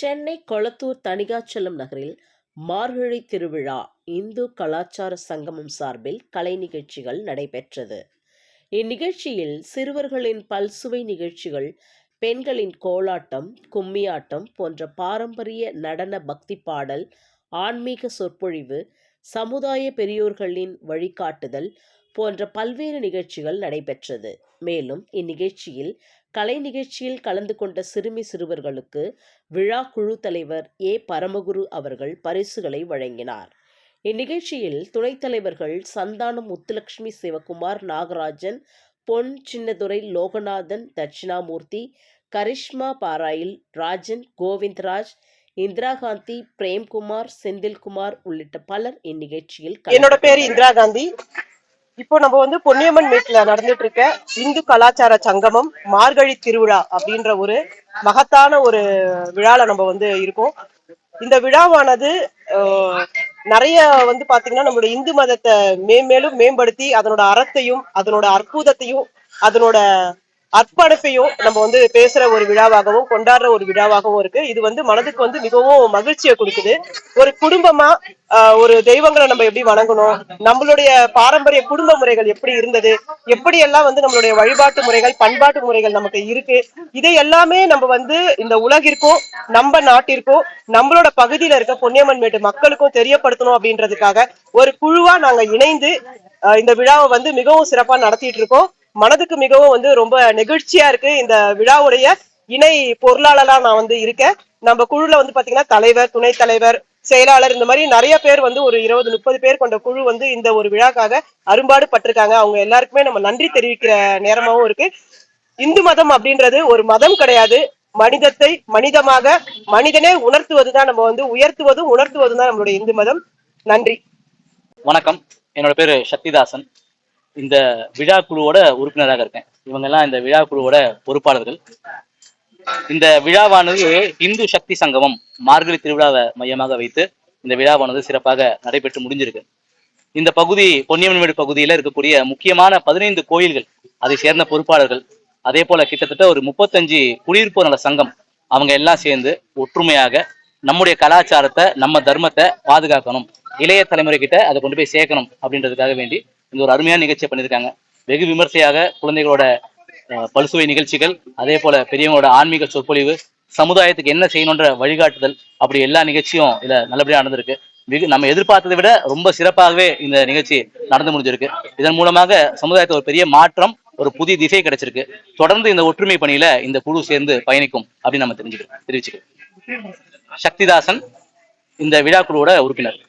சென்னை கொளத்தூர் தணிகாச்சலம் நகரில் மார்கழி திருவிழா இந்து கலாச்சார சங்கமம் சார்பில் கலை நிகழ்ச்சிகள் நடைபெற்றது. இந்நிகழ்ச்சியில் சிறுவர்களின் பல்சுவை நிகழ்ச்சிகள், பெண்களின் கோலாட்டம், கும்மியாட்டம் போன்ற பாரம்பரிய நடன, பக்தி பாடல், ஆன்மீக சொற்பொழிவு, சமுதாய பெரியோர்களின் வழிகாட்டுதல் போன்ற பல்வேறு நிகழ்ச்சிகள் நடைபெற்றது. மேலும் இந்நிகழ்ச்சியில் கலை நிகழ்ச்சியில் கலந்து கொண்ட சிறுவர்களுக்கு விழா குழு தலைவர் பரமகுரு அவர்கள் பரிசுகளை வழங்கினார். இந்நிகழ்ச்சியில் துணைத் தலைவர்கள் சந்தானம், முத்துலட்சுமி, சிவகுமார், நாகராஜன், பொன் சின்னதுரை, லோகநாதன், தட்சிணாமூர்த்தி, கரிஷ்மா பாராயில், ராஜன், கோவிந்தராஜ், இந்திரா காந்தி, பிரேம்குமார், செந்தில்குமார் உள்ளிட்ட பலர் இந்நிகழ்ச்சியில் என்னோட பேரு இந்திரா காந்தி. இப்போ நம்ம பொன்னியம்மன் மேட்ல நடந்துட்டு இருக்க இந்து கலாச்சார சங்கமம் மார்கழி திருவிழா அப்படின்ற ஒரு மகத்தான ஒரு விழால நம்ம இருக்கோம். இந்த விழாவானது நிறைய பாத்தீங்கன்னா நம்மளுடைய இந்து மதத்தை மேம்பேலும் மேம்படுத்தி அதனோட அறத்தையும் அதனோட அற்புதத்தையும் அதனோட அர்ப்பணிப்பையும் நம்ம பேசுற ஒரு விழாவாகவும் கொண்டாடுற ஒரு விழாவாகவும் இருக்கு. இது மனதுக்கு மிகவும் மகிழ்ச்சியை கொடுக்குது. ஒரு குடும்பமா ஒரு தெய்வங்களை நம்ம எப்படி வணங்கணும், நம்மளுடைய பாரம்பரிய குடும்ப முறைகள் எப்படி இருந்தது, எப்படி எல்லாம் நம்மளுடைய வழிபாட்டு முறைகள், பண்பாட்டு முறைகள் நமக்கு இருக்கு, இதை எல்லாமே நம்ம இந்த உலகிற்கும் நம்ம நாட்டிற்கும் நம்மளோட பகுதியில இருக்க பொன்னியம்மன் மேட்டு மக்களுக்கும் தெரியப்படுத்தணும் அப்படின்றதுக்காக ஒரு குழுவா நாங்க இணைந்து இந்த விழாவை மிகவும் சிறப்பா நடத்திட்டு இருக்கோம். மனதுக்கு மிகவும் ரொம்ப நெகிழ்ச்சியா இருக்கு. இந்த விழாவுடைய இணை பொருளாளரா நான் இருக்கேன். நம்ம குழுல பாத்தீங்கன்னா தலைவர், துணைத் தலைவர், செயலாளர், இந்த மாதிரி நிறைய பேர் ஒரு 20-30 பேர் கொண்ட குழு இந்த ஒரு விழாக்காக அரும்பாடு பட்டிருக்காங்க. அவங்க எல்லாருக்குமே நம்ம நன்றி தெரிவிக்கிற நேரமாவும் இருக்கு. இந்து மதம் அப்படின்றது ஒரு மதம் கிடையாது. மனிதத்தை மனிதமாக மனிதனே உணர்த்துவதுதான், நம்ம உயர்த்துவதும் உணர்த்துவதும் தான் நம்மளுடைய இந்து மதம். நன்றி. வணக்கம். என்னோட பேரு சக்திதாசன். இந்த விழா குழுவோட உறுப்பினராக இருக்கேன். இவங்க எல்லாம் இந்த விழா குழுவோட பொறுப்பாளர்கள். இந்த விழாவானது இந்து சக்தி சங்கமம் மார்கழி திருவிழாவை மையமாக வைத்து இந்த விழாவானது சிறப்பாக நடைபெற்று முடிஞ்சிருக்கு. இந்த பகுதி பொன்னியம்மன் பகுதியில இருக்கக்கூடிய முக்கியமான 15 கோயில்கள், அதை சேர்ந்த பொறுப்பாளர்கள், அதே போல கிட்டத்தட்ட ஒரு 35 குடியிருப்போர் நல சங்கம், அவங்க எல்லாம் சேர்ந்து ஒற்றுமையாக நம்முடைய கலாச்சாரத்தை, நம்ம தர்மத்தை பாதுகாக்கணும், இளைய தலைமுறை கிட்ட அதை கொண்டு போய் சேர்க்கணும் அப்படின்றதுக்காக வேண்டி இந்த ஒரு அருமையான நிகழ்ச்சியை பண்ணியிருக்காங்க. வெகு விமர்சையாக குழந்தைகளோட பல்சுவை நிகழ்ச்சிகள், அதே போல பெரியவங்களோட ஆன்மீக சொற்பொழிவு, சமுதாயத்துக்கு என்ன செய்யணுன்ற வழிகாட்டுதல், அப்படி எல்லா நிகழ்ச்சியும் இதுல நல்லபடியா நடந்திருக்கு. நம்ம எதிர்பார்த்ததை விட ரொம்ப சிறப்பாகவே இந்த நிகழ்ச்சி நடந்து முடிஞ்சிருக்கு. இதன் மூலமாக சமுதாயத்தை ஒரு பெரிய மாற்றம், ஒரு புதிய திசை கிடைச்சிருக்கு. தொடர்ந்து இந்த ஒற்றுமை பணியில இந்த குழு சேர்ந்து பயணிக்கும் அப்படின்னு நம்ம தெரிவிச்சுக்கிறோம். சக்திதாசன் இந்த விழா குழுவோட உறுப்பினர்.